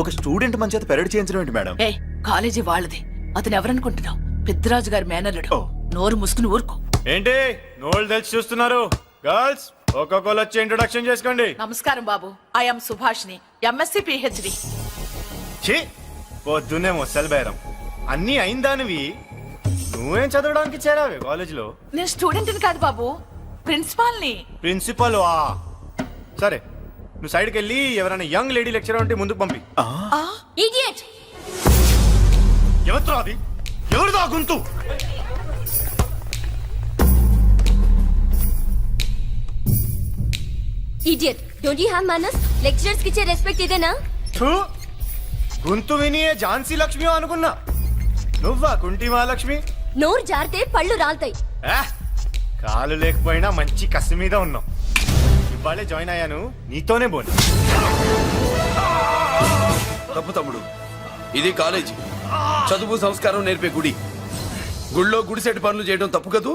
ఒక స్టూడెంట్ మన చేత పెరడ్ చేయించడం ఏంటి మేడం? ఏ కాలేజీ వాళ్ళది, అతను ఎవరనుకుంటున్నావు? పెద్దరాజు గారి మేనల్లుడు. ఓ. నోరు ముసుకుని ఊరుకో. ఏంటి నోళ్ళు తెలిసి చూస్తున్నారు? గర్ల్స్ ఒక్కొక్కరు వచ్చి ఇంట్రొడక్షన్ చేసుకోండి. నమస్కారం బాబు, ఐఎమ్ సుభాష్ని, ఎంఎస్సి పిహెచ్డి. ఛీ, పొద్దున్నే మొసలు బేరం అన్నీ అయిందానివి. నువ్వేం చదవడానికి చేరావే కాలేజీలో? నేను స్టూడెంట్ని కాదు బాబు, ప్రిన్సిపాల్ని. ప్రిన్సిపల్ వా? సరే, నువ్వు సైడ్కి వెళ్ళి ఎవరైనా యంగ్ లేడీ లెక్చరర్ ఉంటే ముందుకు పంపి. ఇడియట్! ఎవరితో అది? ఎవరిదో ఆ గొంతు? ఇడియట్! డోంట్ యు హావ్ మనస్? లెక్చరర్స్ కి ఇచ్చే రెస్పెక్ట్ ఇదేనా? థూ, గొంతు విని ఝాన్సీ లక్ష్మి అనుకున్నా. నువ్వా కుంటి మహాలక్ష్మి? నోరు జారితే పళ్ళు రాల్తాయి. కాలు లేకపోయినా మంచి కసి మీద ఉన్నావు. ఇవాళే జాయిన్ అయ్యాను, నీతోనే పోను. తప్పు తమ్ముడు, ఇది కాలేజీ, చదువు సంస్కారం నేర్పే గుడి. గుళ్ళో గుడిసెట్టి పనులు చేయడం తప్పు కదూ?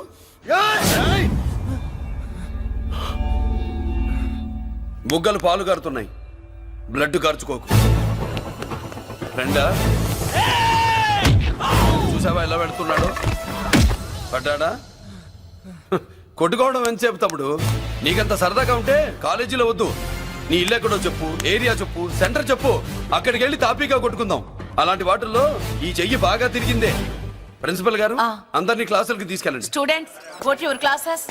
బుగ్గలు పాలు కారుతున్నాయి, బ్లడ్ కార్చుకోకు. ఫ్రెండా, చూసావా ఎలా పెడుతున్నాడు? పడ్డాడా? కొట్టుకోవడం ఎంతసేపు తమ్ముడు? నీకంత సరదాగా ఉంటే కాలేజీలో వద్దు. నీ ఇల్లు ఎక్కడో చెప్పు, ఏరియా చెప్పు, సెంటర్ చెప్పు, అక్కడికి వెళ్ళి తాపీగా కొట్టుకుందాం. అలాంటి వాటిల్లో ఈ చెయ్యి బాగా తిరిగిందే. ప్రిన్సిపల్ గారు, అందరినీ క్లాసులకి తీసుకెళ్ళండి. Students, go to your classes.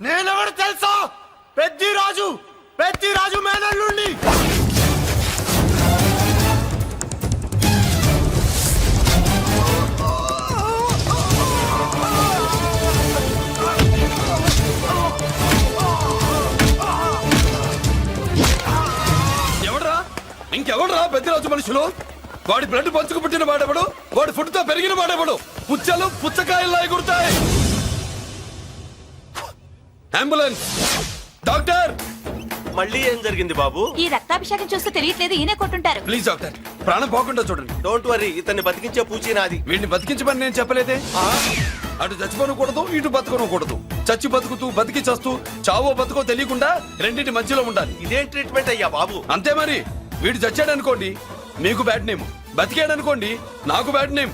నేనెవరు తెలుసా? పెద్దిరాజు, పెద్దిరాజు మేనల్లుండి. ఎవడ్రా? ఇంకెవడ్రా పెద్దిరాజు మనుషులు? వాడి బ్లడ్ పంచుకు పుట్టిన వాడెవడు? వాడి ఫుడ్ తో పెరిగిన వాడెవడు? పుచ్చలు పుచ్చకాయల్లా ఎగురుతాయి. Ambulance, doctor! మళ్ళీ ఏం జరిగింది బాబు? ఈ రక్తాభిషేకం చూస్తే తెలియట్లేదు, ఈయనే కొట్టుంటారు. ప్లీజ్ డాక్టర్, ప్రాణం పోకుండా చూడండి. డోంట్ వరీ, ఇతన్ని బతికించే పూచి నాది. వీడిని బతికించమని నేను చెప్పలేదే. అటు చచ్చిపోనకూడదు, ఇటు బతకనకూడదు. చచ్చి బతుకుతూ బతికి చస్తూ చావో బతుకో తెలియకుండా రెండింటి మధ్యలో ఉండాలి. ఇదేం ట్రీట్మెంట్ అయ్యా బాబు? అంతే మరి. వీడు చచ్చాడనుకోండి మీకు బ్యాడ్ నేమ్, బతికాడనుకోండి నాకు బ్యాడ్ నేమ్.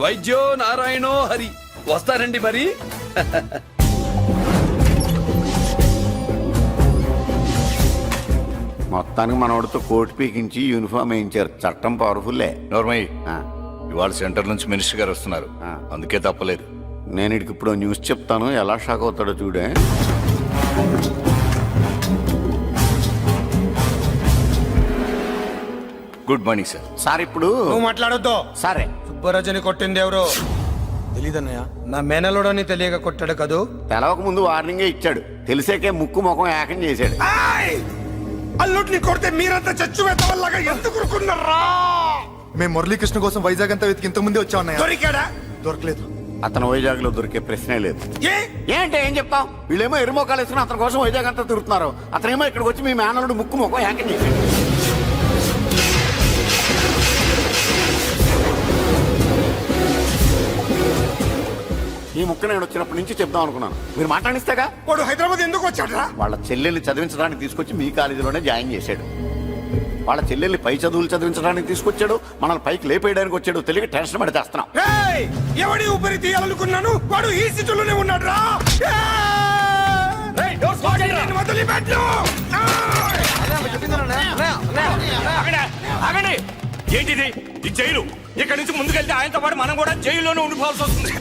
వైద్యో నారాయణో హరి. వస్తారండి మరి. మొత్తానికి మనోడితో కోట్ పీకించి యూనిఫామ్ వేయించారు. చట్టం పవర్ఫుల్లే. నోర్మయ్య, ఇవాళ సెంటర్ నుంచి మినిస్టర్ గారు వస్తున్నారు, అందుకే తప్పలేదు. నేను ఇడికి ఇప్పుడు న్యూస్ చెప్తాను, ఎలా షాక్ అవుతాడో చూడే. Good morning sir. సార్ ఇప్పుడు నువ్వు మాట్లాడొద్దు. సరే, సుబ్బరాజుని కొట్టింది ఎవరు? తెలీదన్నయ్య. నా మేనలోడని తెలియక కొట్టాడు కదూ. తెలవక ముందు వార్నింగే ఇచ్చాడు, తెలిసేకే ముక్కు ముఖం ఏకం చేశాడు. అల్లుడిని కొడితే మీరంతా చచ్చు వెతవల్లాగా ఎందుకు ఉరుకున్నారా? మేము మురళీకృష్ణ కోసం వైజాగ్ అంతా వెతికి ఇంత ముందే వచ్చా ఉన్నాయా? దొరికాడా? దొరకలేదు. అతను వైజాగ్ లో దొరికే ప్రశ్నే లేదు. ఏంటి ఏం చెప్తాం? వీళ్ళేమో ఎరుమోకాలు వేసుకుని అతని కోసం వైజాగ్ అంతా తిరుగుతున్నారు. అతనేమో ఇక్కడికి వచ్చి మీ మేనలుడు ముక్కు ముఖం ఏకం చేశాడు. ఈ ముక్క నేను వచ్చినప్పటి నుంచి చెప్దాం అనుకున్నాను, మీరు మాట్లాడిస్తేగా. వాడు హైదరాబాద్ ఎందుకు వచ్చాడరా? వాళ్ళ చెల్లెల్ని చదివించడానికి తీసుకొచ్చి మీ కాలేజీలోనే జాయిన్ చేశాడు. వాళ్ళ చెల్లెల్ని పై చదువులు చదివించడానికి తీసుకొచ్చాడు, మనల్ని పైకి లేపేయడానికి వచ్చాడు. తెలియక టెన్షన్ పడి చేస్తున్నాం. ఎవడి ఊపిరి తీయాలనుకున్నాను, వాడు ఈ సిటీలోనే ఉన్నాడు రా. ఏంటిది? ఈ జైలు. ఇక్కడి నుంచి ముందుకెళ్తే ఆయనతో పాటు మనం కూడా జైల్లోనే ఉండిపోవాల్సి వస్తుంది.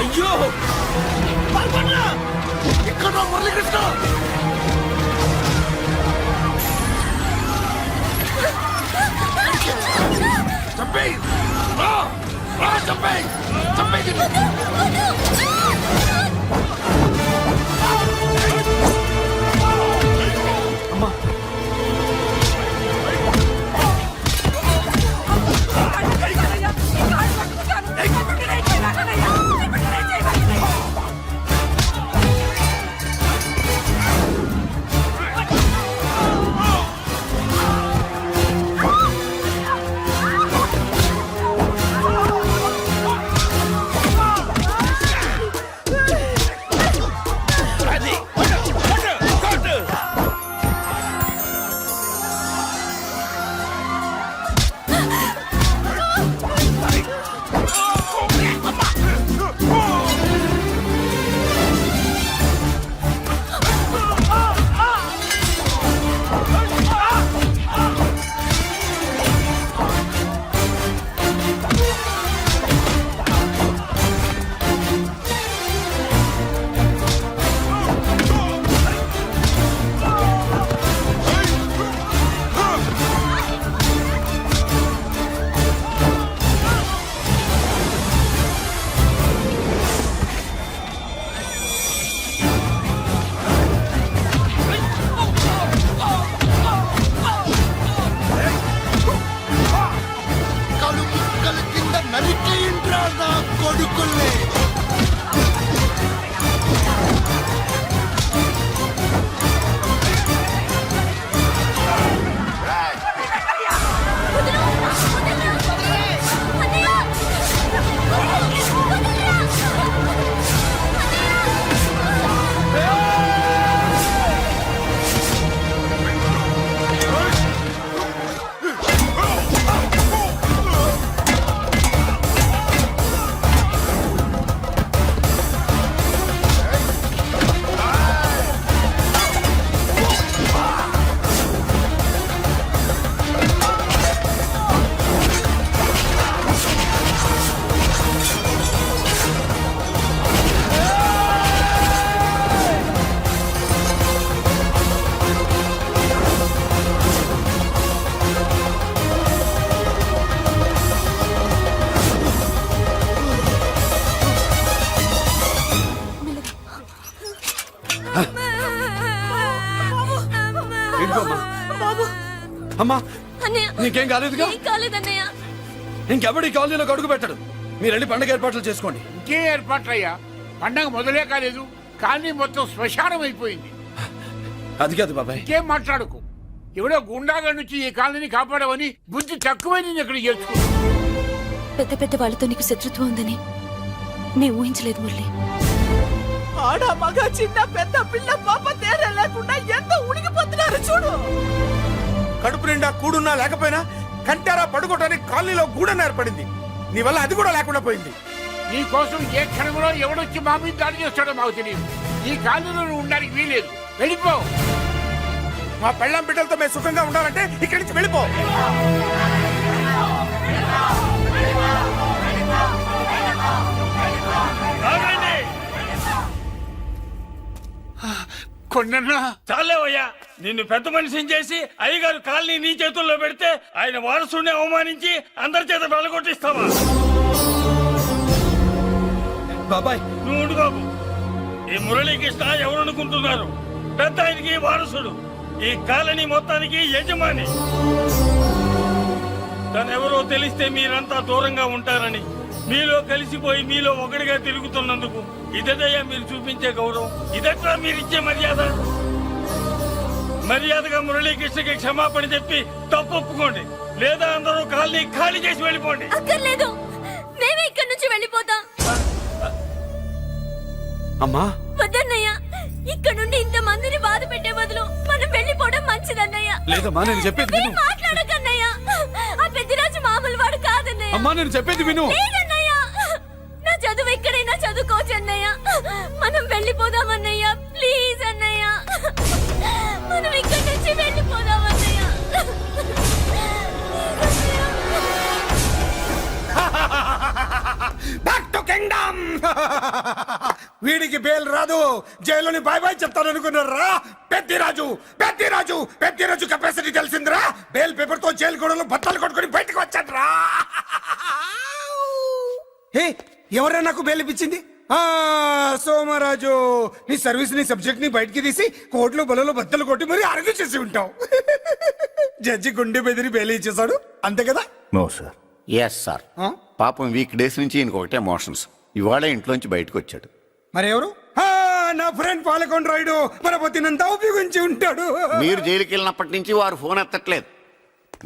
అయ్యో ఇక్కడ మురళీకృష్ణ అమ్మా అన్నయ్య నీకేం కాలేదుగా? ఏం కాలేదన్నయ్య. ఇంకెవడి కాలనీలో అడుగు పెట్టడు. మీరు వెళ్ళి పండగ ఏర్పాట్లు చేసుకోండి. ఇంకే ఏర్పాట్లయ్యా, పండగ మొదలే కాలేదు కానీ మొత్తం శ్మశానం అయిపోయింది. అది కాదు బాబాయ్. ఇంకేం మాట్లాడుకు. ఎవడో గుండాగా నుంచి ఈ కాలనీని కాపాడవని బుద్ధి తక్కువై నేను ఇక్కడ చేర్చుకో. పెద్ద పెద్ద వాళ్ళతో నీకు శత్రుత్వం ఉందని నేను ఊహించలేదు మురళి. ఆడ మగ చిన్న పెద్ద పిల్ల పాప తేడా లేకుండా ఎంత ఉడికిపోతున్నారు చూడు. కడుపు నిండా కూడున్నా లేకపోయినా కంటారా పడుకోవటానికి కాలనీలో గూడెం ఏర్పడింది. నీ వల్ల అది కూడా లేకుండా పోయింది. నీ కోసం ఏ క్షణంలో ఎవడొచ్చి మా మీద దాడి చేస్తాడో మాకు తెలియదు. ఈ కాలనీలో నువ్వు ఉండడానికి వీలేదు. వెళ్ళిపో. మా పెళ్ళాం బిడ్డలతో మేము సుఖంగా ఉండాలంటే ఇక్కడి నుంచి వెళ్ళిపో. కొండన్నా చాలేవయ్యా, నిన్ను పెద్ద మనిషిని చేసి అయ్యగారు కాలనీ నీ చేతుల్లో పెడితే ఆయన వారసుని అవమానించి అందరి చేత వెళ్ళగొట్టిస్తావా? బాబాయ్ నువ్వు ఉండు బాబు. ఈ మురళీకృష్ణ ఎవరనుకుంటున్నారు? పెద్ద ఆయనకి వారసుడు, ఈ కాలనీ మొత్తానికి యజమాని. తనెవరో తెలిస్తే మీరంతా దూరంగా ఉంటారని, మీలో కలిసిపోయి మీలో ఒకటిగా తిరుగుతున్నందుకు ఇదయ్యా మీరు చూపించే గౌరవం. ఇదట్లా మీరిచ్చే మర్యాద. మర్యాదగా మురళీకృష్ణకి క్షమాపణ చెప్పి తప్పు ఒప్పుకోండి, లేదా అందరూ కాలనీ ఖాళీ చేసి వెళ్ళిపోండి. అక్కర్లేదు, మేమే ఇక్కడి నుంచి వెళ్ళిపోతాం. అమ్మా వద్దన్నయ్య, ఇక్కడ నుండి ఇంత మందిని బాధ పెట్టే బదులు మనం వెళ్ళిపోవడం మంచిదన్నయ్య. లేదమ్మా, నేను చెప్పేది విను. మాట్లాడకన్నయ్య, ఆ పెద్దిరాజు మామూలు వాడు కాదన్నయ్య. అమ్మా నేను చెప్పేది విను. లేదన్నయ్య, నా చదువు ఎక్కడైనా చదువుకోవచ్చు అన్నయ్య. మనం వెళ్ళిపోదామన్నయ్య, ప్లీజ్ అన్నయ్య. మనం ఇక్కడి నుంచి వెళ్ళిపోదామన్నయ్య. Back to kingdom. వీడికి బెయిల్ రాదు, జైల్లోని బాయ్ బాయ్ చెప్తాననుకున్నారా? పెద్దిరాజు పెద్దిరాజు పెద్దిరాజు కెపాసిటీ తెలిసిందిరా. బెయిల్ పేపర్ తో జైలు గోడలు బట్టలు కొట్టుకుని బయటకు వచ్చాడ్రా. హే, ఎవరా నాకు బెయిల్ ఇప్పించింది? సోమరాజు, నీ సర్వీస్ ని సబ్జెక్ట్ ని బయటికి తీసి కోర్టులో బలలో బద్దలు కొట్టి మరి అరెస్ట్ చేసి ఉంటావు. జడ్జి గుండె బెదిరి బెయిల్ ఇచ్చేసాడు, అంతే కదా? No sir. Yes sir. పాపం వీక్ డేస్ నుంచి ఈయనకు ఒకటే ఎమోషన్స్. ఇవాళ ఇంట్లోంచి బయటకు వచ్చాడు. మరి ఎవరు? నా ఫ్రెండ్ పాలకొండ రాయుడు. మన పొద్దునంతా ఉపయోగించి ఉంటాడు. మీరు జైలుకి వెళ్ళినప్పటి నుంచి వారు ఫోన్ ఎత్తట్లేదు.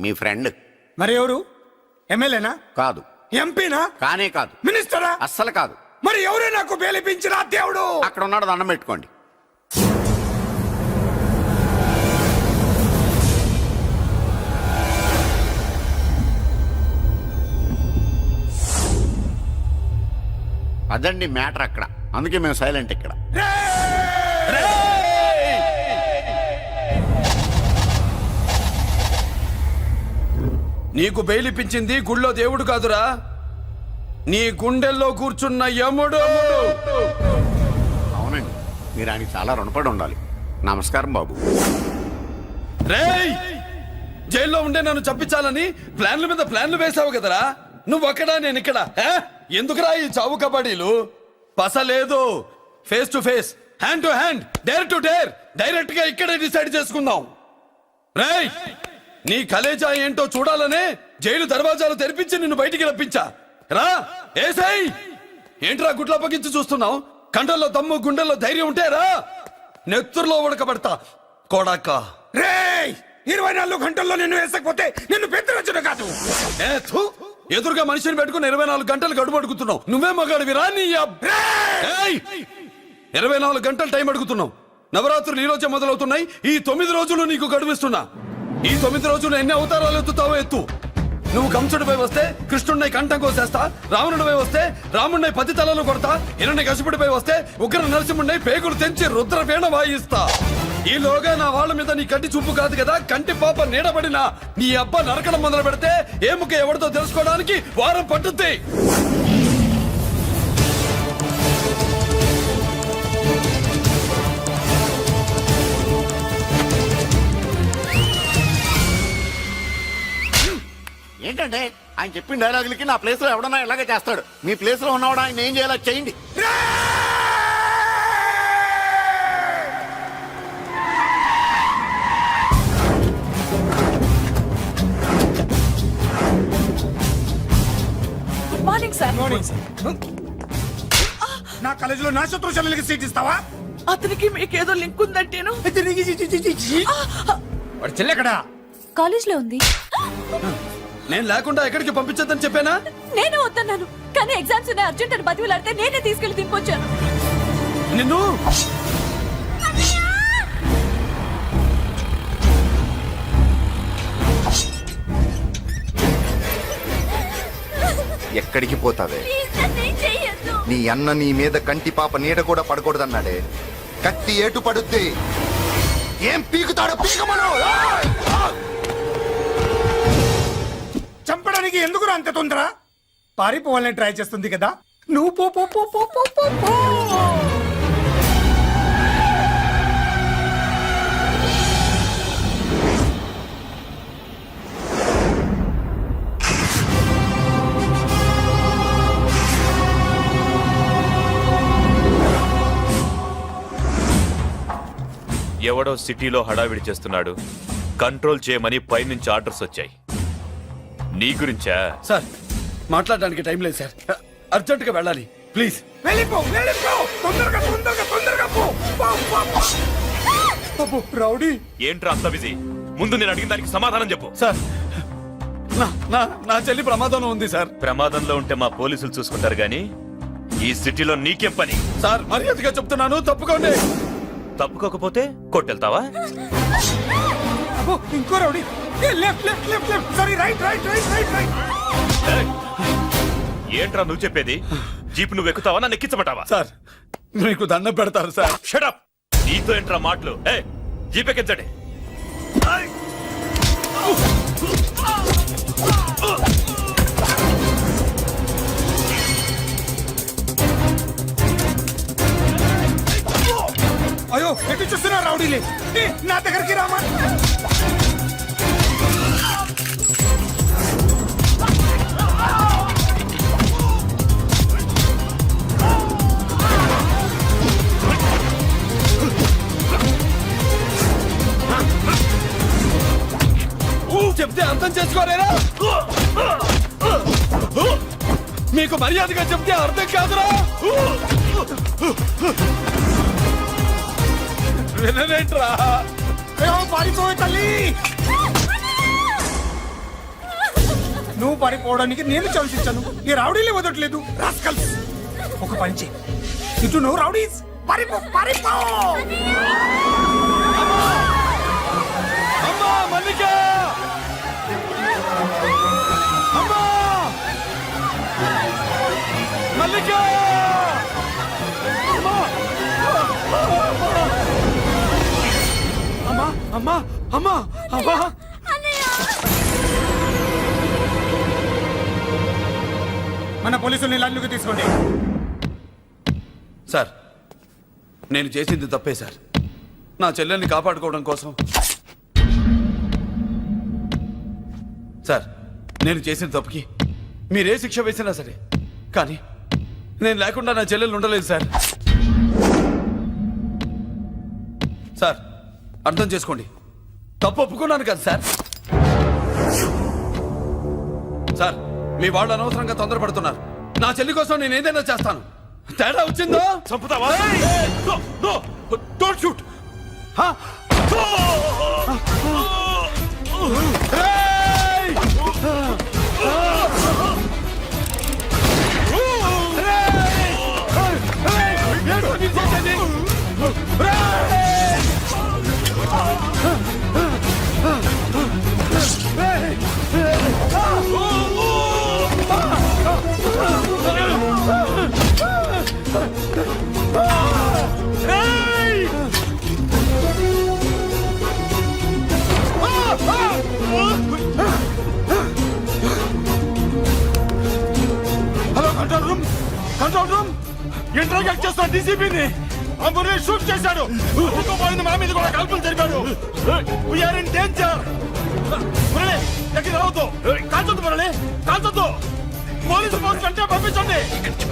మీ ఫ్రెండ్. మరి ఎవరు? ఎమ్మెల్యేనా? కాదు. ఎంపీనా? కానే కాదు. మినిస్టరా? అస్సలు కాదు. మరి ఎవరే నాకు బెయిలిపించిన దేవుడు? అక్కడ ఉన్నాడు, దండం పెట్టుకోండి. అదండి మ్యాటర్ అక్కడ. అందుకే మేము సైలెంట్ ఇక్కడ. నీకు బెయిలిపించింది గుళ్ళో దేవుడు కాదురా, నీ గుండెల్లో కూర్చున్న యముడు. అవునండి, మీరు ఆయనకి చాలా రుణపడి ఉండాలి. నమస్కారం బాబు. రేయ్, జైల్లో ఉండే నన్ను చంపించాలని ప్లాన్ల మీద ప్లాన్లు వేసావు కదరా. నువ్వు అక్కడా నేను ఇక్కడ. ఎందుకురా ఈ చావు కబడ్డీలు? పస లేదు. Face to face, hand to hand, dare to dare, direct గా ఇక్కడే డిసైడ్ చేసుకుందాం. రేయ్, నీ కలేజా ఏంటో చూడాలనే జైలు దర్వాజాలు తెరిపించి నిన్ను బయటికి రప్పించా. రా, ఏసై ఏంట్రా గుడ్ల పగించి చూస్తున్నావు? కండల్లో దమ్ము గుండెల్లో ధైర్యం ఉంటేరా నెత్తురులో ఉడకబడతా కొడాక. రేయ్ 24 గంటల్లో నిన్ను వేసకపోతే నిన్ను పెద్దరొచ్చుడు కాదు. ఎదురుగా మనిషిని పెట్టుకుని 24 గంటలు గడుపు అడుగుతున్నావు. నువ్వే మగాడివిరా నీ 24 గంటలు టైం అడుగుతున్నావు. నవరాత్రులు ఈ రోజే మొదలవుతున్నాయి. ఈ 9 రోజులు నీకు గడువిస్తున్నా. ఈ 9 రోజులు ఎన్ని అవతారాలు ఎత్తుతావో ఎత్తు. నువ్వు కంసుడిపై వస్తే కృష్ణుడిని కంఠం కోసేస్తా, రావణుడిపై వస్తే రాముడిని 10 తలలు కొడతా, హిరణ్య కశిపుడిపై వస్తే ఉగ్ర నరసింహుడిని పేగులు తెంచి రుద్రవీణ వాయిస్తా. ఈలోగా నా వాళ్ళ మీద నీ కంటి చూపు కాదు కదా, కంటి పాప నీడబడినా నీ అబ్బా నరకడం మొదలు పెడితే ఏముక ఎవరితో తెలుసుకోవడానికి వారం పట్టుద్ది. ఏంటంటే ఆయన చెప్పిన డైలాగులకి నా ప్లేస్ లో ఎవడన్నా ఇలాగే చేస్తాడు. మీ ప్లేస్ లో ఉన్నవాడు ఆయన ఏం చేయాలో చేయండి. Good morning sir. నా కాలేజీలో నా శత్రుశాలకి సీట్ ఇస్తావా? అతనికి మీకేదో లింక్ ఉందంటేను. వాడు చెల్లెక్కడా? కాలేజ్ లో ఉంది. నేను లేకుండా ఎక్కడికి పంపించద్దని చెప్పానా? నేను వద్దన్నాను, కానీ ఎగ్జామ్స్ ఉన్నాయి అర్జెంట్ అని బతిలాడితే నేనే తీసుకెళ్లి దింపొచ్చాను. నిన్ను ఎక్కడికి పోతావే? ప్లీజ్ నన్నేం చెయ్యొద్దు. నీ అన్న నీ మీద కంటి పాప నీడ కూడా పడకూడదన్నాడే. కత్తి ఏటు పడుద్ది. ఏం పీకుతాడో పీకమను. చంపడానికి ఎందుకు అంత తొందర? పారిపోవాలని ట్రై చేస్తుంది కదా. నువ్వు పో పో పో పో పో పో పో. ఎవడో సిటీలో హడావిడి చేస్తున్నాడు, కంట్రోల్ చేయమని పైనుంచి ఆర్డర్స్ వచ్చాయి. నీ గురించా? సార్ మాట్లాడడానికి టైం లేదు సార్, అర్జెంటుగా వెళ్ళాలి ప్లీజ్. వెళ్ళిపో వెళ్ళిపో, తొందరగా తొందరగా తొందరగా పో. అబ్బో రౌడీ. ఏంట్రా అంత బిజీ? ముందు నేను అడిగిన దానికి సమాధానం చెప్పు. సార్ నా చెల్లి ప్రమాదంలో ఉంది సార్. ప్రమాదంలో ఉంటే మా పోలీసులు చూసుకుంటారు గాని ఈ సిటీలో నీకేం పని? సార్ మర్యాదగా చెప్తున్నాను, తప్పుకోండి. తప్పుకోకపోతే కొట్టెళ్తావా? అబ్బో ఇంకో rowdy. Left left left left, sorry right right right right right. ఏయ్! ఏంట్రా నువ్వు చెప్పేది? జీప్ నువ్వు ఎక్కుతావా, నన్ను ఎక్కించబట్టావా? సార్ మీకు దండం పెడతారు సార్. షటప్! నీతో ఏంట్రా మాటలు? ఏ జీప్ ఎక్కించండి. అయ్యో ఎటు చూస్తున్నా రౌడీలే. నా దగ్గరికి రామా. చెప్తే అర్థం చేసుకోరేరా? మీకు మర్యాదగా చెప్తే అర్థం కాదురా? వినరేంట్రా? పారిపోయే తల్లి. నువ్వు పారిపోవడానికి నేను ఛాన్స్ ఇచ్చాను. ఈ రౌడీలే వదట్లేదు. రాస్కల్స్. ఒక పంచి ఇటు నువ్వు రౌడీస్ పారిపో పారిపో. అమ్మా మల్లిక! అమ్మా మల్లిక! అమ్మా అమ్మా అమ్మా అమ్మా! మన పోలీసుల్ని లైన్లోకి తీసుకోండి. సార్ నేను చేసింది తప్పే సార్. నా చెల్లెల్ని కాపాడుకోవడం కోసం సార్ నేను చేసిన తప్పుకి మీరే శిక్ష వేసినా సరే, కానీ నేను లేకుండా నా చెల్లెలు ఉండలేదు సార్. సార్ అర్థం చేసుకోండి, తప్పు ఒప్పుకున్నాను కదా సార్. సార్ మీ వాళ్ళు అనవసరంగా తొందరపడుతున్నారు. నా చెల్లి కోసం నేను ఏదైనా చేస్తాను. తేడా వచ్చిందో చంపుతావా? Don't shoot. Hello control room, control room. Interrogate చేస్తున్న డీసీపీని అందరూ షూట్ చేశాడు. ఇంకో పోయింది, మా మీద కూడా కాల్పులు జరిపాడు. We're in danger. మురళి దగ్గర రావద్దు, కాల్చొద్దు మురళి, కాల్చొద్దు. పోలీసు ఫోర్స్ వెంటనే పంపించండి.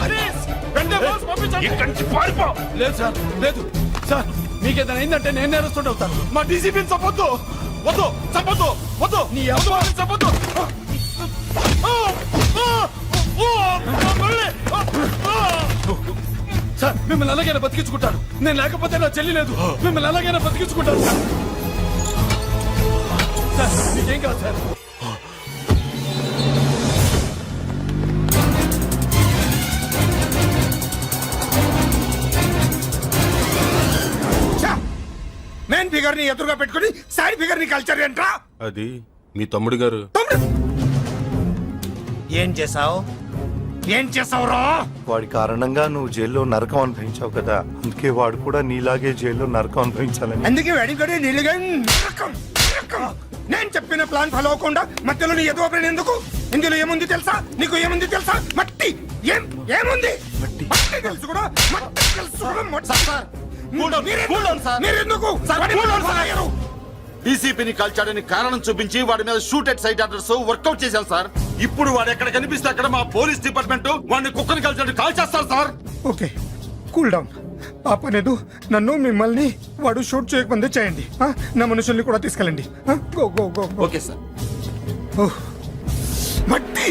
ప్లీజ్, వెంటనే ఫోర్స్ పంపించండి. ఇక్కడి నుంచి పారిపో. లేదు సార్, లేదు సార్. మీకేదైనా అయిందంటే నేను నేరస్తుంటే అవుతాను. మా డీసీపీని చంపొద్దు, వద్దు, చంపొద్దు, వద్దు, నీ వద్దు, వాళ్ళని చంపొద్దు. మురళి, సార్ మిమ్మల్ని అలాగైనా బతికించుకుంటాను. నేను లేకపోతే నా చెల్లి లేదు. మిమ్మల్ని అలాగైనా బతికించుకుంటాను సార్. సార్ మీకేం కాదు సార్. మెయిన్ ఫిగర్ ని ఎదురుగా పెట్టుకుని సైడ్ ఫిగర్ ని కల్చర్ ఏంట్రా? అది మీ తమ్ముడు గారు. ఏం చేసావు? ఏం చేసావురా? వాడి కారణంగా నువ్వు జైల్లో నరకం అనుభవించావు కదా, అందుకే వాడు కూడా నీలాగే జైల్లో నరకం అనుభవించాలని. అందుకే వెడిగడి నీళ్ళుగా నరకం, నరకం. నేను చెప్పిన ప్లాన్ ఫాలో అవ్వకుండా మధ్యలో నీ ఎదుగు ఓపెన్ ఎందుకు? ఇందులో ఏముంది తెలుసా? నీకు ఏముంది తెలుసా? మట్టి. ఏముంది? మట్టి తెలుసు కూడా, మట్టి తెలుసు కూడా. మీరెందుకు? డీసీపీని కాల్చాడని కారణం చూపించి వాడి మీద షూటెడ్ సైట్ ఆర్డర్స్ వర్కౌట్ చేశాం సార్. ఇప్పుడు వాడు ఎక్కడ కనిపిస్తే అక్కడ మా పోలీస్ డిపార్ట్మెంట్ వాడిని కుక్కని కాల్చాడు కాల్ చేస్తారు సార్. Okay, cool down. ఆ పనేదు నన్ను మిమ్మల్ని వాడు షూట్ చేయకముందే చేయండి. నా మనుషుల్ని కూడా తీసుకెళ్ళండి. Go go go. Okay sir. మట్టి.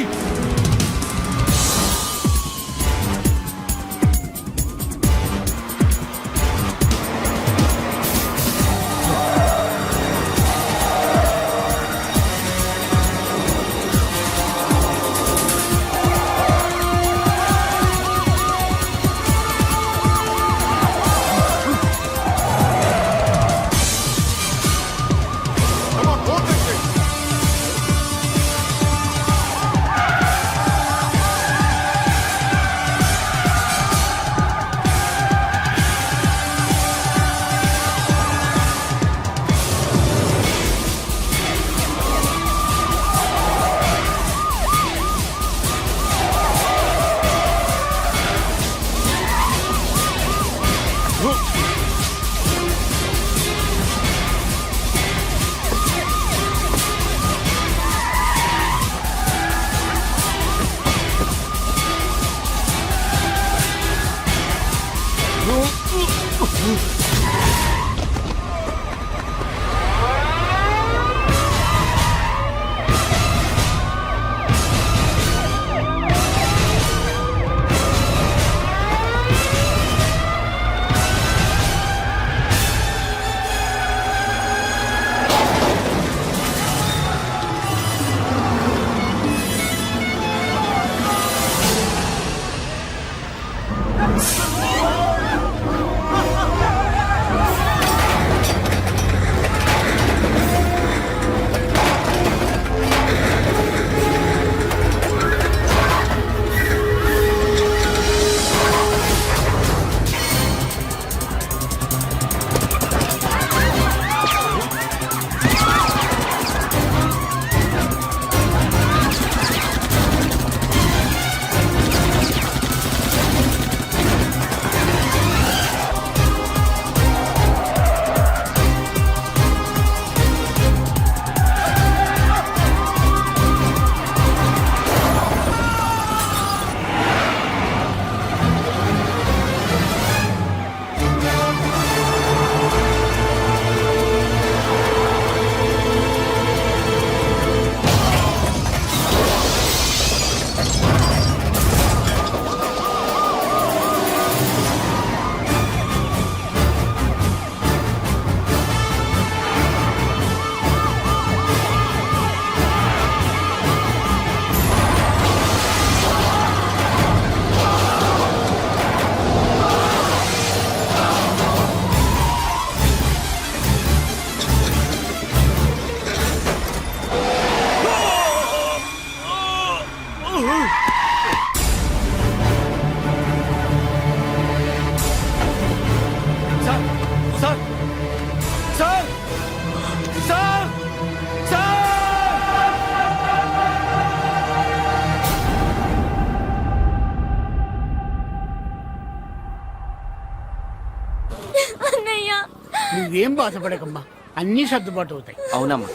నువ్వేం బాధపడకమ్మా, అన్నీ సర్దుబాటు అవుతాయి. అవునమ్మా.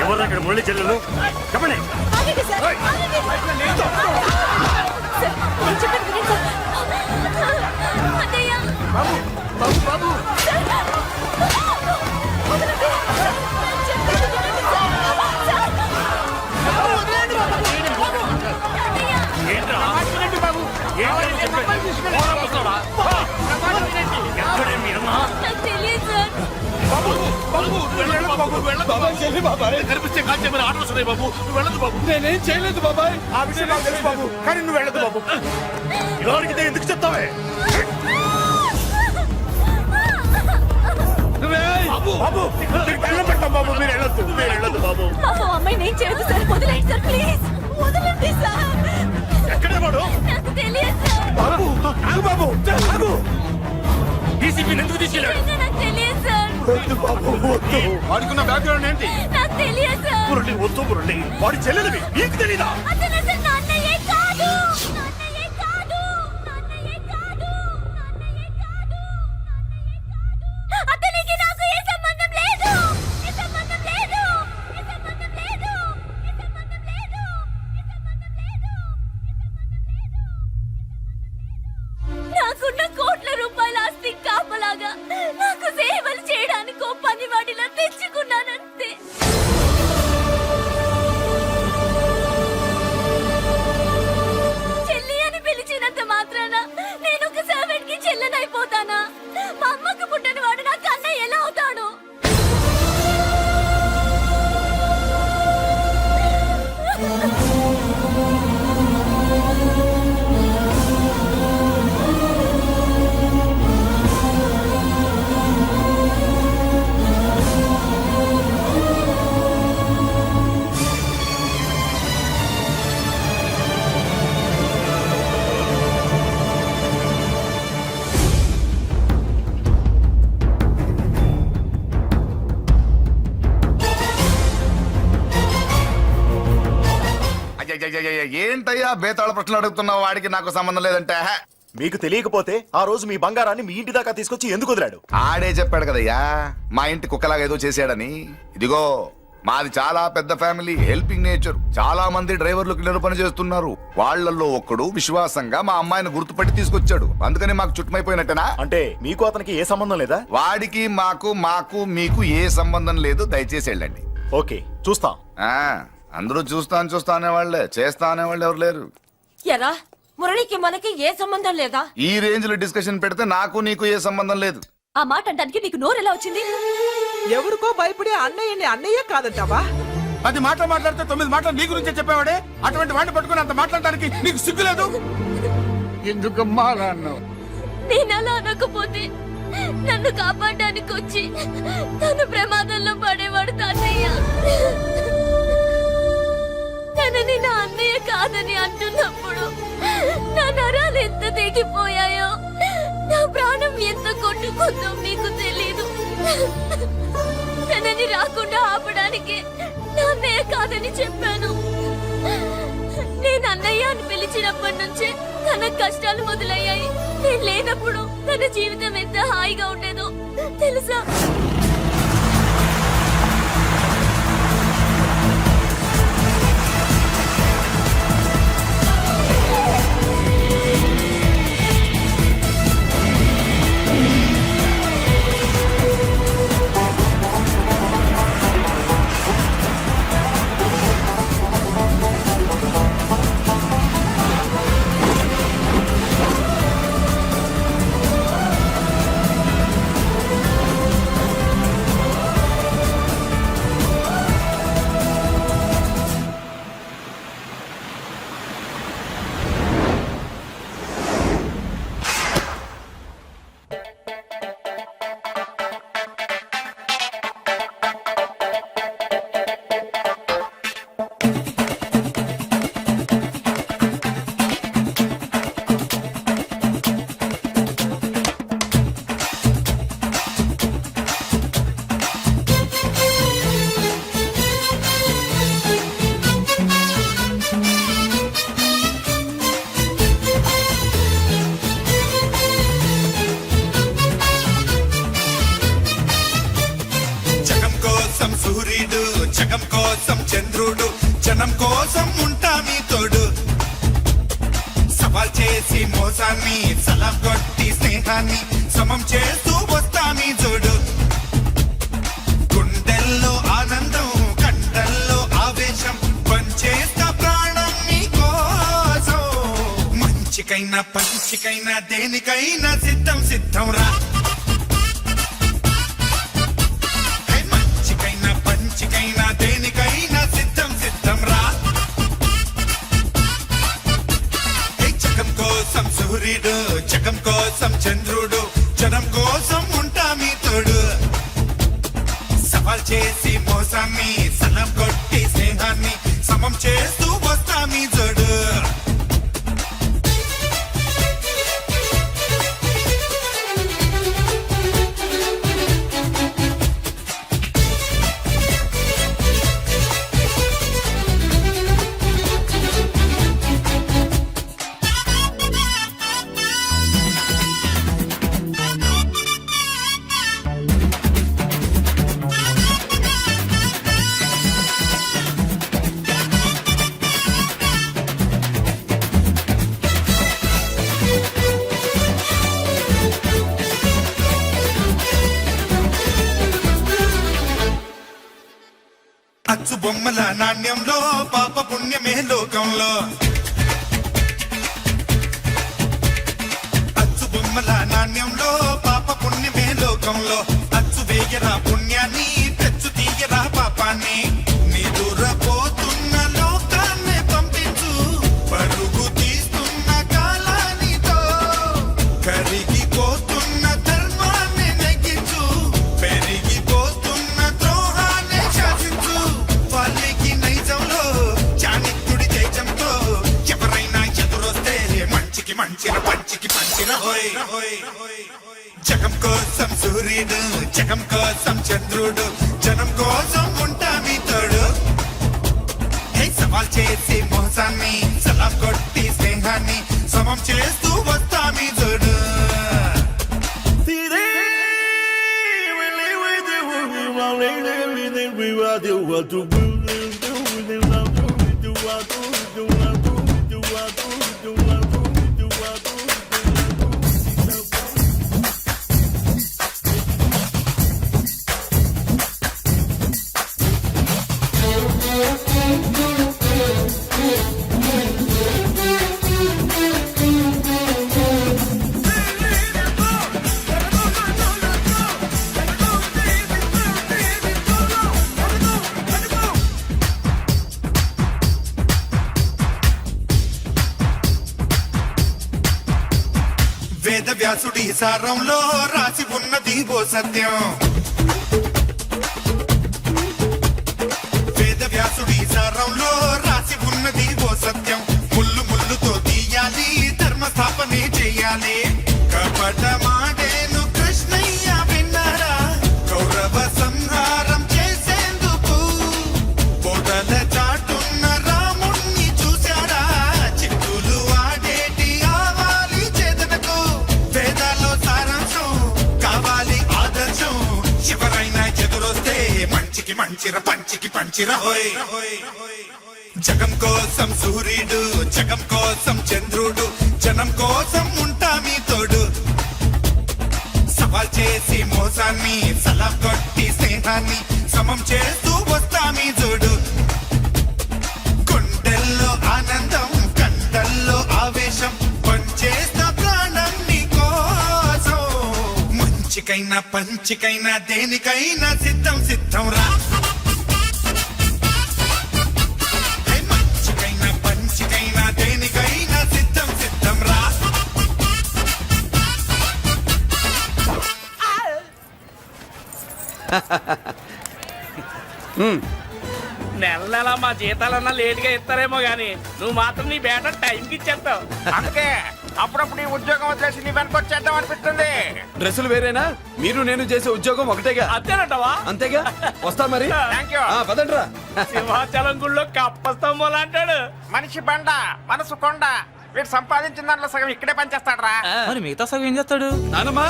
ఎవరు అక్కడ మురళి చెల్లెలు చెప్పండి. ఆగండి సార్, ఆగండి. సార్, నేను చెప్పేది వినండి సార్. అన్నయ్య. సార్. వదలండి. చెప్పేది వినండి సార్. సార్. అన్నయ్య. నాకు తెలియదు సార్. కనిపిస్తే కాల్చేమని ఆటలు వస్తున్నాయి బాబు. నువ్వు వెళ్ళదు బాబు. నేనేం చేయలేదు బాబాయ్. ఆ విషయం నాకు తెలుసు బాబు, కానీ నువ్వు వెళ్ళదు బాబు. ఎవరికి ఎందుకు చెప్తావే? బాబు బాబు మీరు దండం పెడతాం బాబు, మీరు వెళ్ళొద్దు, మీరు వెళ్ళొద్దు బాబు. అమ్మాయి నేను చేయదు సార్, వదిలేండి సార్ ప్లీజ్, వదలండి సార్. ఎక్కడే వాడు? నాకు తెలియదు సార్. బాబు ఆగు బాబు, ఆగు. డీసీపీని ఎందుకు తీసుకెళ్ళాడు? నిజంగా నాకు తెలియదు సార్. వద్దు బాబు, వద్దు. వాడుకున్న బ్యాక్గ్రౌండ్ ఏంటి? నాకు తెలియదు సార్. మురళి వద్దు మురళి, వాడి చెల్లెలివి నీకు తెలీదా? అతను అసలు నా అన్నయ్యే కాదు. నా అన్నయ్యే కాదు. నా అన్నయ్యే కాదు. నా అన్నయ్యే కాదు. నా అన్నయ్యే కాదు. అతనికి నాకు ఏ సంబంధం లేదు. ఏ సంబంధం లేదు. ఏ సంబంధం లేదు. ఏ సంబంధం లేదు. ఏ సంబంధం లేదు. నాకున్న కోట్ల రూపాయల ఆస్తి కాపలాగా నాకు సేవలు చేయడానికో పనివాడిలా తెచ్చుకున్నానంతే. చెల్లి అని పిలిచినంత మాత్రాన నేను ఒక సర్వెంట్ కి చెల్లెనైపోతానా? మా అమ్మకు పుట్టిన వాడు నాకు అన్నయ్య ఎలా అవుతాడు? అయ్యయ్యయ్యయ్య, ఏంటయ్యా బేతాళ ప్రశ్నలు అడుగుతున్నావు? వాడికి నాకు సంబంధం లేదంటే హే. మీకు తెలియకపోతే ఆ రోజు మీ బంగారాన్ని మీ ఇంటి దాకా తీసుకొచ్చి ఎందుకు వదిలాడు? ఆడే చెప్పాడు కదయ్యా, మా ఇంటి కుక్కలాగా ఏదో చేశాడని. ఇదిగో మాది చాలా పెద్ద ఫ్యామిలీ, హెల్పింగ్ నేచర్. చాలా మంది డ్రైవర్లు క్లీనర్ పని చేస్తున్నారు. వాళ్ళల్లో ఒక్కడు విశ్వాసంగా మా అమ్మాయిని గుర్తుపట్టి తీసుకొచ్చాడు. అందుకని మాకు చుట్టుమైపోయినట్టేనా? అంటే మీకు అతనికి ఏ సంబంధం లేదా? వాడికి మాకు మీకు ఏ సంబంధం లేదు. దయచేసి వెళ్ళండి. ఓకే, చూస్తాం. ఆ, అందరూ చూస్తా అనేవాళ్లే, చేస్తా అనేవాళ్ళు ఎవరు లేరు. ఎరా మురళికి మనకి ఏ సంబంధం లేదా? ఈ రేంజ్ లో డిస్కషన్ పెడితే నాకు నీకు ఏ సంబంధం లేదు. ఆ మాట అంటానికి నీకు నోరు ఎలా వచ్చింది? ఎవరికో భయపడి అన్నయ్యని అన్నయ్య కాదంటావా? 10 మాటలు మాట్లాడితే 9 మాటలు నీ గురించే చెప్పేవాడే. అటువంటి వాడిని పట్టుకుని అంత మాట్లాడడానికి నీకు సిగ్గులేదు? ఎందుకమ్మా అలా అన్నావు? నేను అలా అనకపోతే నన్ను కాపాడడానికి వచ్చి తను ప్రమాదంలో పడేవాడు తాతయ్య. తనని నా అన్నయ్య కాదని అంటున్నప్పుడు నా నరాలు ఎంత తెగిపోయాయో, నా ప్రాణం ఎంత కొట్టుకుందో మీకు తెలీదు. తనని రాకుండా ఆపడానికి నా అన్నయ్య కాదని చెప్పాను. నేను అన్నయ్య అని పిలిచినప్పటి నుంచే తన కష్టాలు మొదలయ్యాయి. నేను లేనప్పుడు తన జీవితం ఎంత హాయిగా ఉండేదో తెలుసా? జనం కోసం ఉంటా మీ తోడు సవాల్ చేసి మోసాన్ని సలాం కొట్టి స్నేహాన్ని సమం చేస్తూ వస్తా మీ జోడు గుండెల్లో ఆనందం కండల్లో ఆవేశం పంచేస్తా ప్రాణం నీకోసం మంచికైనా పంచికైనా దేనికైనా సిద్ధం సిద్ధం రా మంచికైనా పంచికైనా దేనికైనా సిద్ధం సిద్ధం రా జగం కోసం సూర్యుడు జగం కోసం చంద్రుడు జనం కోసం ఉంటా మీ తోడు సవాల్ చేసి మోసాన్ని సలం కొట్టి స్నేహాన్ని సమం చేస్తూ వస్తా మీ జోడు అచ్చు బొమ్మల నాణ్యంలో పాప పుణ్యమే లోకంలో అచ్చు బొమ్మల నాణ్యంలో పాప పుణ్యమే లోకంలో అచ్చు వేయరా పుణ్యాన్ని తెచ్చు తీయరా పాపాన్ని నీ దూరపోతున్న లోకాన్ని పంపించు పరుగు తీస్తున్న కాలానితో కరిగిపోతున్న ధర్మాన్ని నెగ్గించు పెరిగిపోతున్న ద్రోహాన్ని శాసించు వాళ్ళకి నైజంలో చాణిక్యుడి తేజంతో ఎవరైనా ఎదురొస్తే మంచికి మంచిర పంచికి పంచిర హోయ్ జగం కోసం సూర్యుడు జగం కోసం చంద్రుడు జనం కోసం ఉంటా మీ తోడు సవాల్ చేసి మోసాన్ని సలాం కొట్టి స్నేహాన్ని సమం చేస్తూ వస్తా మీ తోడు వేద వ్యాసుడి సారంలో రాసి ఉన్నది ఓ సత్యం వేద వ్యాసుడి సారంలో రాసి ఉన్నది ఓ సత్యం ముళ్ళు ముళ్ళుతో తీయాలి ధర్మ స్థాపనే చేయాలి కపటమాడేను కృష్ణయ్య విన్నారా కౌరవ సంహారం చేసేందుకు పొదల చాటున్న రాముణ్ణి చూశారా చిట్టులు ఆడేటి ఆవాలి చేదనకు వేదాల్లో సారాంశం కావాలి ఆదర్శం ఎవరైనా ఎదురొస్తే మంచికి మంచిర పంచికి పంచిర హోయ్ జగం కోసం సూర్యుడు జగం కోసం చంద్రుడు జనం కోసం ఉంటా మీ తోడు సవాల్ చేసి మోసాన్ని సలాం కొట్టి స్నేహాన్ని సమం చేస్తూ వస్తా మీ జోడు గుండెల్లో ఆనందం కండల్లో ఆవేశం పంచేస్తా ప్రాణం నీకోసం మంచికైనా పంచికైనా దేనికైనా సిద్ధం సిద్ధం రా మంచికైనా పంచికైనా దేనికైనా సిద్ధం సిద్ధం రా నెల నెల మా జీతాలన్నా లేటుగా ఇస్తారేమో గానీ నువ్వు మాత్రం నీ బేట టైంకి ఇచ్చేస్తావు. అందుకే అప్పుడప్పుడు ఈ ఉద్యోగం వదిలేసి నీ వెనక వచ్చేద్దాం అనిపిస్తుంది. డ్రెస్సులు వేరేనా మీరు నేను చేసే ఉద్యోగం ఒకటేగా అంతేనంటావా? అంతేగా వస్తా మరి థ్యాంక్ యూ. పదండ్రా సింహాచలం గుళ్ళో కప్పస్తంభం అంటాడు. మనిషి బండ మనసు కొండ వీడు సంపాదించిన దాంట్లో సగం ఇక్కడే పనిచేస్తాడు రా. మరి మిగతా సగం ఏం చేస్తాడు? నానమ్మా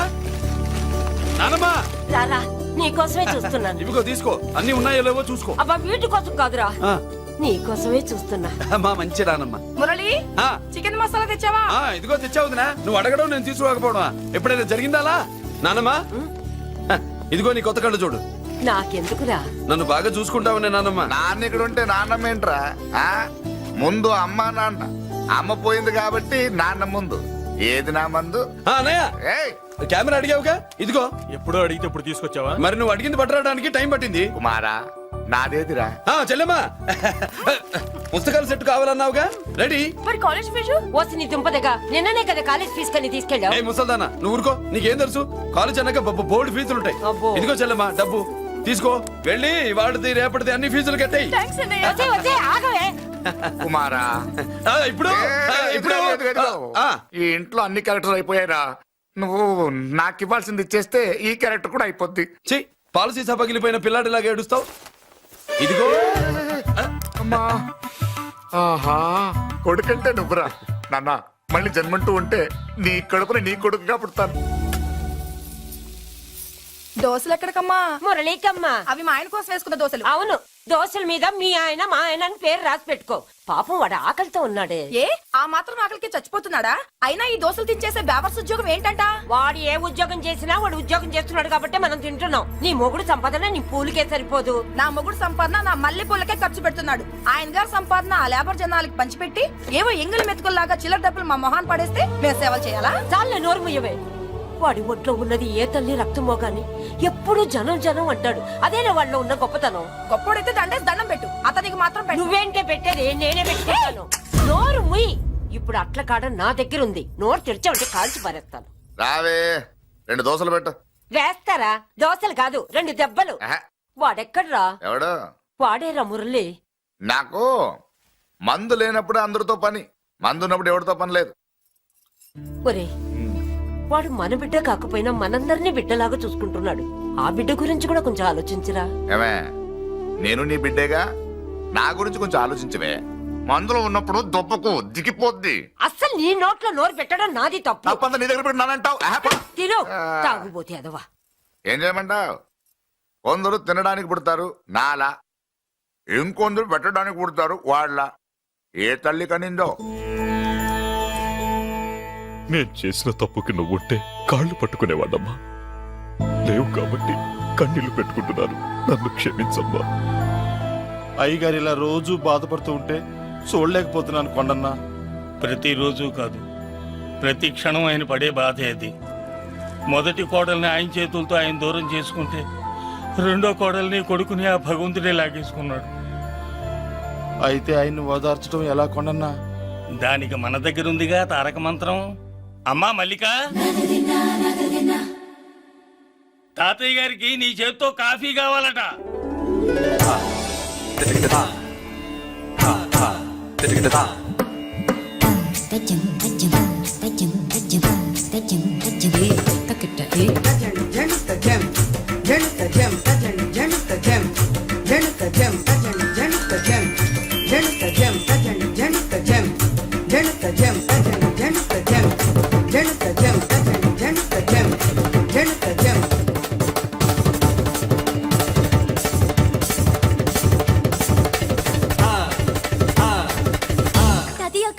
నానమ్మా రారా నీకోసమే చూస్తున్నాను. ఇవిగో తీసుకో అన్ని ఉన్నాయో లేవో చూసుకో. అబ్బా వీటి కోసం కాదురా ఆ, నీకోసమే చూస్తున్నా. మా మంచి రానమ్మా. మురళి, ఆ, చికెన్ మసాలా తెచ్చావా? ఆ, ఇదిగో తెచ్చావుదినా. నువ్వు అడగడం నేను తీసుకోకపోవడమా ఎప్పుడైనా జరిగిందాలా? నానమ్మా, హ, ఇదిగో నీ కొత్త కళ్ళు చూడు. నాకెందుకురా? నన్ను బాగా చూసుకుంటావునే నానమ్మా. నాన్న ఇక్కడ ఉంటే నాన్నమ్మ ఏంట్రా ఆ? ముందు అమ్మ నాన్న. అమ్మ పోయింది కాబట్టి నాన్న ముందు. ఏది నా మందు? ఆ, అన్నయ్య, ఏయ్ కెమెరా అడిగావుగా, ఇదిగో. ఎప్పుడో అడిగితే ఇప్పుడు తీసుకొచ్చావా? మరి నువ్వు అడిగింది పట్టడానికి టైం పట్టింది. కుమారా, నాదేదిరా? ఆ, చెల్లెమ్మా, పుస్తకాల సెట్ కావాలన్నావుగా, రెడీ. మరి కాలేజ్ ఫీజు? ఓసి నీ దుంపదగా, నిన్ననే కదా కాలేజ్ ఫీజు కని తీసుకెళ్ళావు. ఏ ముసల్దానా, నువ్వు ఊరుకో. నీకేం తెలుసు? కాలేజ్ అన్నాక బోర్డు ఫీజులు ఉంటాయి. అబ్బో. ఇదిగో చెల్లెమ్మా, డబ్బు తీసుకో. వెళ్ళి వాడిది రేపటిది అన్ని ఫీజులు కట్టాయి. వచ్చే వచ్చే ఆగవే. కుమారా, ఇప్పుడు ఇప్పుడు ఈ ఇంట్లో అన్ని క్యారెక్టర్ అయిపోయారా? నువ్వు నాకు ఇవ్వాల్సింది ఇచ్చేస్తే ఈ క్యారెక్టర్ కూడా అయిపోద్ది. చెయ్యి. పాలసీ సభ పగిలిపోయిన పిల్లాడిలాగా ఏడుస్తావు. ఇదిగో. అమ్మా, ఆహా, కొడుకంటే నువ్వురా నాన్న. మళ్ళీ జన్మంటూ ఉంటే నీ కడుపుని నీ కొడుకుగా పుడతాను. దోశలు ఎక్కడికమ్మా? మురళీకమ్మా. అవి మా ఆయన కోసం వేసుకున్న దోశలు. అవును, దోశల మీద మీ ఆయన మా ఆయన అని పేరు రాసి పెట్టుకో. పాపం వాడు ఆకలితో ఉన్నాడే. ఏ ఆ మాత్రం ఆకలికి చచ్చిపోతున్నాడా? అయినా ఈ దోశలు తినేసే వ్యాపార ఉద్యోగం ఏంటంట? వాడు ఏ ఉద్యోగం చేసినా వాడు ఉద్యోగం చేస్తున్నాడు కాబట్టి మనం తింటున్నాం. నీ మొగుడు సంపాదన నీ పూలకే సరిపోదు. నా మొగుడు సంపాదన నా మల్లె పూలకే ఖర్చు పెడుతున్నాడు. ఆయన గారి సంపాదన ఆ లేబర్ జనాలకి పంచిపెట్టి ఏవో ఎంగిలి మెతుకుల్లాగా చిల్లర డబ్బులు మా మొహాన్ పడేస్తే మేము సేవలు చేయాలా? చాలే నోరు ముయ్యవే. వాడి ఒంట్లో ఉన్నది ఏ తల్లి రక్తమో గాని ఎప్పుడు జనం జనం అంటాడు. అదేనా వాళ్ళలో ఉన్న గొప్పతనం. గొప్పోడైతే దండేసి దండం పెట్టు, అతనికి మాత్రం పెట్టు. నువ్వేంటే పెట్టేది? నేనే పెట్టుకుంటాను. నోరు ముయ్యి. ఇప్పుడు అట్ల కాడ నా దగ్గర ఉంది. నోరు తెరిచావంటే కాల్చి పారేస్తాను. రావే, 2 దోశలు పెట్టు. వేస్తారా? దోశలు కాదు, 2 దెబ్బలు. ఆహా, వాడెక్కడ్రా? ఎవడు? వాడేరా మురళి. నాకు మందు లేనప్పుడు అందరితో పని, మందు ఉన్నప్పుడు ఎవరితో పని లేదు. ఒరే, వాడు మన బిడ్డ కాకపోయినా మనందరినీ బిడ్డలాగా చూసుకుంటున్నాడు. ఆ బిడ్డ గురించి కూడా కొంచెం ఆలోచించరా. ఏమే, నేను నీ బిడ్డేగా, నా గురించి కొంచెం ఆలోచించవే. మందులో ఉన్నప్పుడు దొప్పకు దిగిపోద్ది. అస్సలు నీ నోట్లో నోరు పెట్టడం నాది తప్పు. తప్పంతా నీ దగ్గర పెట్టినానంటావు. తిను, తాగుబోతే అదవా. ఏం చేయమంటావు? కొందరు తినడానికి పుడతారు నాలా, ఇంకొందరు పెట్టడానికి పుడతారు వాళ్ళ. ఏ తల్లి కనిందో? నేను చేసిన తప్పుకి నువ్వుంటే కాళ్ళు పట్టుకునేవాడమ్మా. లేవు కాబట్టి కన్నీళ్లు పెట్టుకుంటున్నాను. నన్ను క్షమించమ్మా. అయ్యగారు ఇలా రోజు బాధపడుతూ ఉంటే చూడలేకపోతున్నాను కొండన్నా. ప్రతిరోజు కాదు, ప్రతి క్షణం ఆయన పడే బాధే అది. మొదటి కోడల్ని ఆయన చేతులతో ఆయన దూరం చేసుకుంటే రెండో కోడల్ని కొడుకుని ఆ భగవంతుడే లాగేసుకున్నాడు. అయితే ఆయన్ని ఓదార్చడం ఎలా కొండన్నా? దానికి మన దగ్గర ఉందిగా తారక మంత్రం. అమ్మా మల్లిక, తాతయ్య గారికి నీ చేత్తో కాఫీ కావాలట.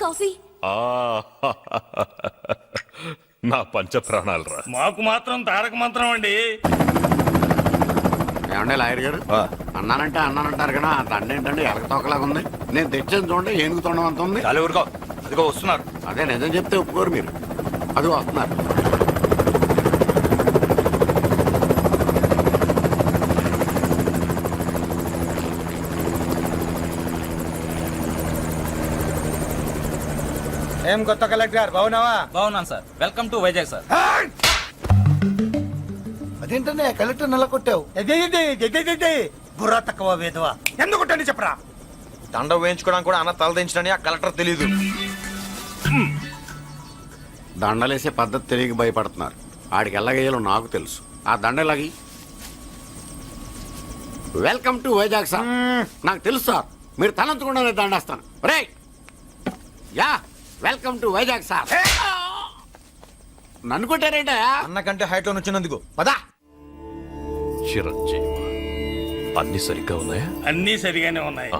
కాఫీ. నా పంచ ప్రాణాలరా. మాకు మాత్రం తారక మంత్రం అండి. ఏమండే లాయర్ గారు, అన్నానంటే అన్నానంటారు కదా, ఆ దండ ఏంటంటే ఎలకతోకలాగా ఉంది. నేను తెచ్చేది చూడండి, ఏనుగు తొండం అంత ఉంది. చాలా ఊరుకో, అదిగో వస్తున్నారు. అదే నిజం చెప్తే ఒప్పుకోరు మీరు. అది వస్తున్నారు. ఏం కొత్త కలెక్టర్ బాగున్నావా? బాగున్నాను sir. Welcome to Vizag sir. అదేంటనే కలెక్టర్ నెల కొట్టావు? బుర్ర తక్కువ వేదవా. ఎందుకు కొట్టండి చెప్పరా? దండ వేయించుకోవడానికి కూడా అన్న తలదించడని ఆ కలెక్టర్ తెలీదు. దండలేసే పద్ధతి తెలియక భయపడుతున్నారు. ఆడికి ఎలాగేయాలో నాకు తెలుసు. ఆ దండ ఎలాగి. Welcome to Vizag sir. నాకు తెలుసు సార్, మీరు తలంచకుండానే దండేస్తాను. రే యా, వెల్కమ్ టు వైజాగ్ సార్. నన్ను కొట్టారేంట? అన్నకంటే హైట్ లో వచ్చినందుకు పదా. చిరంజీవి, అన్ని సరిగ్గా ఉన్నాయా? అన్నీ సరిగానే ఉన్నాయి.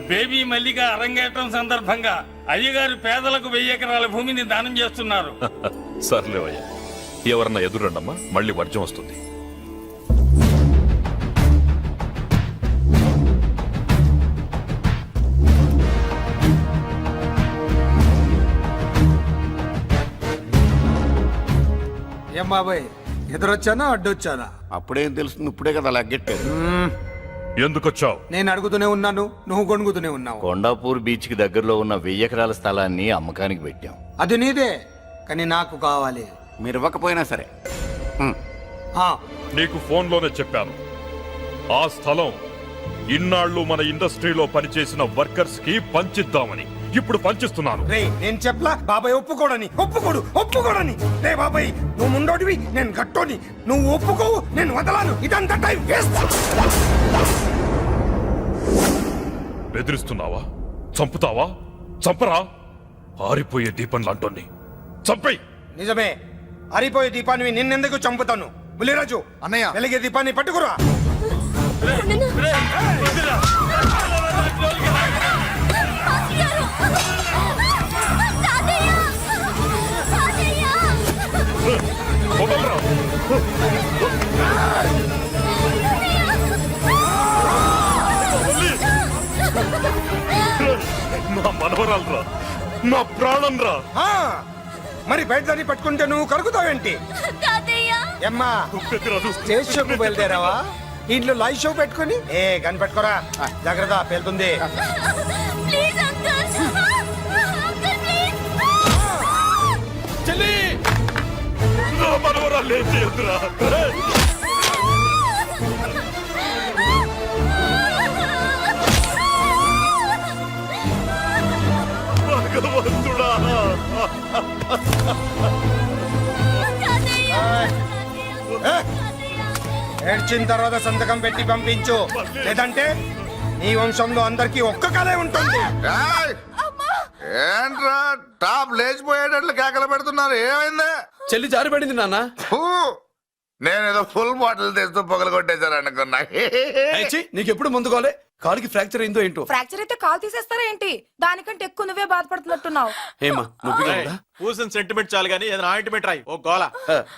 బేబీ మల్లిక అరంగేట్రం సందర్భంగా అయ్యగారు పేదలకు 1000 ఎకరాల భూమిని దానం చేస్తున్నారు. సర్లేవయ్యా, ఎవరన్నా ఎదురండమ్మా, మళ్ళీ వర్జం వస్తుంది. ఏం బాబాయ్, ఎదురొచ్చానా అడ్డొచ్చానా? అప్పుడేం తెలుస్తుంది, ఇప్పుడే కదా లగ్గెట్టాడు. ఎందుకొచ్చావు? నేను అడుగుతూనే ఉన్నాను, నువ్వు గొణుగుతూనే ఉన్నావు. కొండాపూర్ బీచ్ కి దగ్గరలో ఉన్న 1000 ఎకరాల స్థలాన్ని అమ్మకానికి పెట్టాం. అది నీదే, కానీ నాకు కావాలి. మీరు ఇవ్వకపోయినా సరే. ఆ, నీకు ఫోన్లోనే చెప్పాను. ఆ స్థలం ఇన్నాళ్ళు మన ఇండస్ట్రీలో పనిచేసిన వర్కర్స్ కి పంచిద్దామని. ఇప్పుడు పంచిస్తున్నాను. రే నేను చెప్పలా బాబాయ్ ఒప్పుకోడని. రే బాబాయ్, నువ్వు ముండోడివి, నేను గట్టోని. నువ్వు ఒప్పుకోవు, నేను వదలాను. ఇదంతా టైం వేస్ట్. బెదిరిస్తున్నావా? చంపుతావా? చంపరా? ఆరిపోయే దీపం లాంటోని చంపై. నిజమే, అరిపోయే దీపాన్ని నిన్నెందుకు చంపుతాను? బుల్లిరాజు అన్నయ్య. వెలిగే దీపాన్ని పట్టుకురా. వదలరా. నా మనవరాలరా, నా ప్రాణం రా. ఆ, మరి బయట దాన్ని పట్టుకుంటే నువ్వు కరుగుతావేంటి? ఎమ్మా, స్టేజ్ షోకు బయలుదేరావా? ఇంట్లో లైవ్ షో పెట్టుకుని గన్ పెట్టుకోరా. జాగ్రత్త, పేలుతుంది. చెల్లి, నా మనవరాలు ఏం చేయొద్దురా. భగవంతుడా. ఏడ్చిన తర్వాత సంతకం పెట్టి పంపించు, లేదంటే నీ వంశంలో అందరికీ ఒక్క కలే ఉంటుంది. ఏయ్! ఏంట్రా టాప్ లేచిపోయేటట్లు కేకలు పెడుతున్నారు, ఏమైంది? చెల్లి జారిపడింది నాన్న. ఫూ! నేనేదో ఫుల్ బాటిల్ తెస్తూ పొగలు కొట్టేశారు అనుకున్నా. నీకెప్పుడు ముందుకోలే? కాలుకి ఫ్రాక్చర్ అయిందో ఏంటో. ఫ్రాక్చర్ అయితే కాల్ తీసేస్తారా ఏంటి? దానికంటే ఎక్కువ నువ్వే బాధపడుతున్నట్టున్నావు. ఏమా నొప్పిగా ఉందా? పూసిన సెంటిమెంట్ చాలు గానీ ఏదైనా ఆయింట్మెంట్ రాయి. ఓ గోల.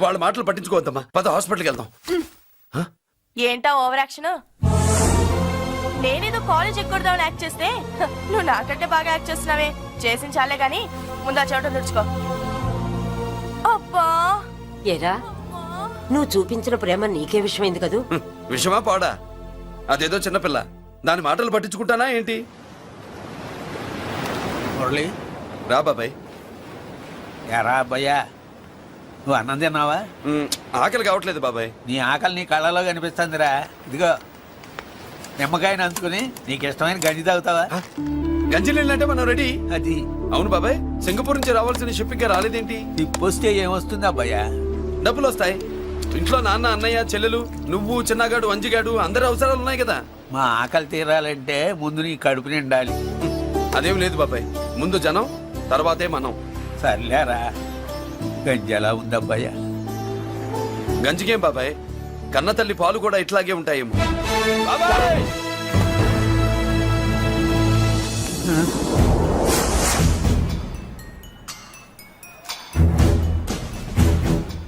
వాళ్ళ మాటలు పట్టించుకోవద్దమ్మా, పద హాస్పిటల్కి వెళ్దాం. ఏంటా ఓవర్ యాక్షన్? నేనేదో కాలేజ్ ఎక్కడదామని యాక్ట్ చేస్తే నువ్వు నాకంటే బాగా యాక్ట్ చేస్తున్నావే. చేసిన చాలే గాని ముందు ఆ చోట తుడుచుకో. అబ్బా, ఏరా, నువ్వు చూపించిన ప్రేమ నీకే విషయమైంది కదూ? విషమా పాడా? అదేదో చిన్నపిల్ల, దాని మాటలు పట్టించుకుంటానా ఏంటి? మురళి, రా బాబాయ్. ఎరా అబ్బాయ్యా, నువ్వు అన్నం తిన్నావా? ఆకలి కావట్లేదు బాబాయ్. నీ ఆకలి నీ కళ్ళలో కనిపిస్తుందిరా. ఇదిగో నిమ్మకాయని అంచుకుని నీకు ఇష్టమైన గంజి తాగుతావా? గంజి నీళ్ళంటే మనం రెడీ. అది అవును బాబాయ్, సింగపూర్ నుంచి రావాల్సిన షిప్పింగ్ రాలేదేంటి? తిప్పొస్తే ఏమొస్తుంది అబ్బాయ్యా? డబ్బులు వస్తాయి. ఇంట్లో నాన్న, అన్నయ్య, చెల్లెలు, నువ్వు, చిన్నగాడు, అంజిగాడు, అందరి అవసరాలు ఉన్నాయి కదా. మా ఆకలి తీరాలంటే ముందు నీ కడుపు నిండాలి. అదేం లేదు బాబాయ్, ముందు జనం, తర్వాతే మనం. సర్లేరా, గంజి ఎలా ఉంది అబ్బాయ్యా? గంజికేం బాబాయ్, కన్న తల్లి పాలు కూడా ఇట్లాగే ఉంటాయేమో. బాబాయ్,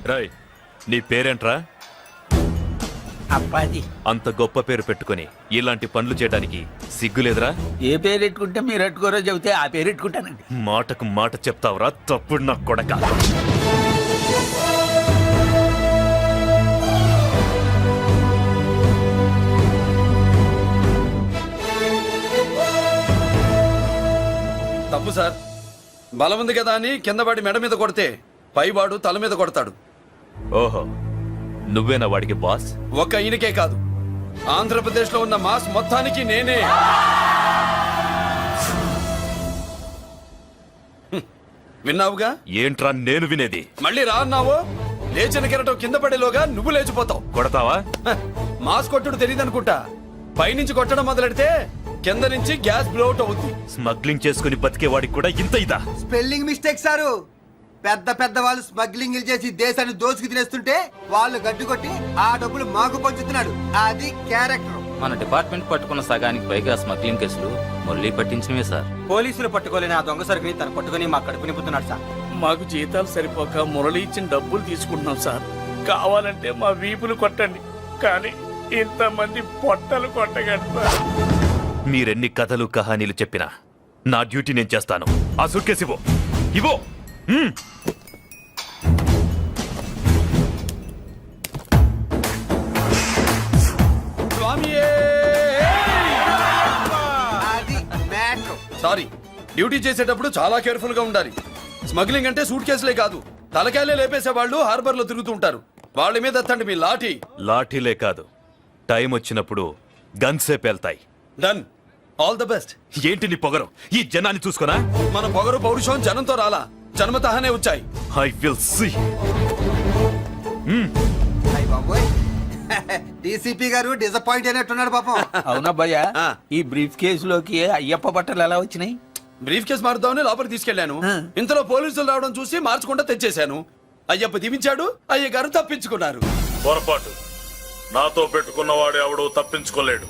రాయ్, నీ పేరేంట్రా? అప్పాది. అంత గొప్ప పేరు పెట్టుకొని ఇలాంటి పనులు చేయడానికి సిగ్గులేదురా? ఏ పేరు పెట్టుకుంటే మీరు పెట్టుకోరో చెబితే ఆ పేరు పెట్టుకుంటానండి. మాటకు మాట చెప్తావురా తప్పుడు నా కొడక. తప్పు సార్. బలం ఉంది కదా అని కింద పడి మెడ మీద కొడితే పైవాడు తల మీద కొడతాడు. ఓహో, నువ్వేనా వాడికి బాస్? ఒక్క ఈయనకే కాదు, ఆంధ్రప్రదేశ్ లో ఉన్న మాస్ మొత్తానికి నేనే. విన్నావుగా? ఏంట్రా నేను వినేది? మళ్ళీ రా అన్నావు, లేచిన కెరటం కింద పడేలోగా నువ్వు లేచిపోతావు. కొడతావా? మాస్ కొట్టుడు తెలియదు అనుకుంటా. పైనుంచి కొట్టడం మొదలెడితే కింద నుంచి గ్యాస్ బ్లౌట్ అవుతుంది. స్మగ్లింగ్ చేసుకుని బతికే వాడికి కూడా ఇంత ఇదా? Spelling mistake sir. పెద్ద పెద్ద వాళ్ళు స్మగ్లింగ్ చేసి దేశాన్ని దోచుకు తినేస్తుంటే వాళ్ళు గడ్డు కొట్టి ఆ డబ్బులు మాకు పంచుతున్నాడు. అది క్యారెక్టర్. మన డిపార్ట్మెంట్ పట్టుకున్న సగానికి పైగా స్మగ్లింగ్ కేసులు మురళి పట్టించినవే సార్. పోలీసులు పట్టుకోలేని ఆ దొంగ సరుకుని తను పట్టుకుని మా కడుపు నింపుతున్నాడు సార్. మాకు జీతాలు సరిపోక మురళి ఇచ్చిన డబ్బులు తీసుకుంటున్నాం సార్. కావాలంటే మా వీపులు కొట్టండి, కానీ ఇంతమంది పొట్టలు కొట్టగండి సార్. మీరెన్ని కథలు కహానీలు చెప్పినా నా డ్యూటీ నేను చేస్తాను. ఆ సూట్కేస్ ఇవ్వు, ఇవ్వు. అది మ్యాటర్. సారీ, డ్యూటీ చేసేటప్పుడు చాలా కేర్ఫుల్ గా ఉండాలి. స్మగ్లింగ్ అంటే సూట్ కేసులే కాదు, తలకాయలే లేపేసే వాళ్ళు హార్బర్ లో తిరుగుతూ ఉంటారు. వాళ్ళ మీద ఎత్తండి మీ లాఠీ. లాఠీలే కాదు, టైం వచ్చినప్పుడు గన్సే పేల్తాయి. డన్. All the best. ఏంటి నీ పొగరు? ఈ జనాన్ని చూసుకోనా? మన పొగరు పౌరుషం జనంతో రాలా, జన్మతహనే వచ్చాయి. I will see. డీసీపీ గారు డిసప్పాయింట్ అయినట్టున్నాడు పాపం. అవునా భయ్యా, ఆ. ఈ బ్రీఫ్ కేసులోకి అయ్యప్ప బట్టలు ఎలా వచ్చినాయి? బ్రీఫ్ కేసు మారుద్దామని లోపలికి తీసుకెళ్లాను. ఇంతలో పోలీసులు రావడం చూసి మార్చకుండా తెచ్చేశాను. అయ్యప్ప దీవించాడు, అయ్య గారు తప్పించుకున్నారు. పొరపాటు. నాతో పెట్టుకున్నవాడు ఎవడో తప్పించుకోలేడు.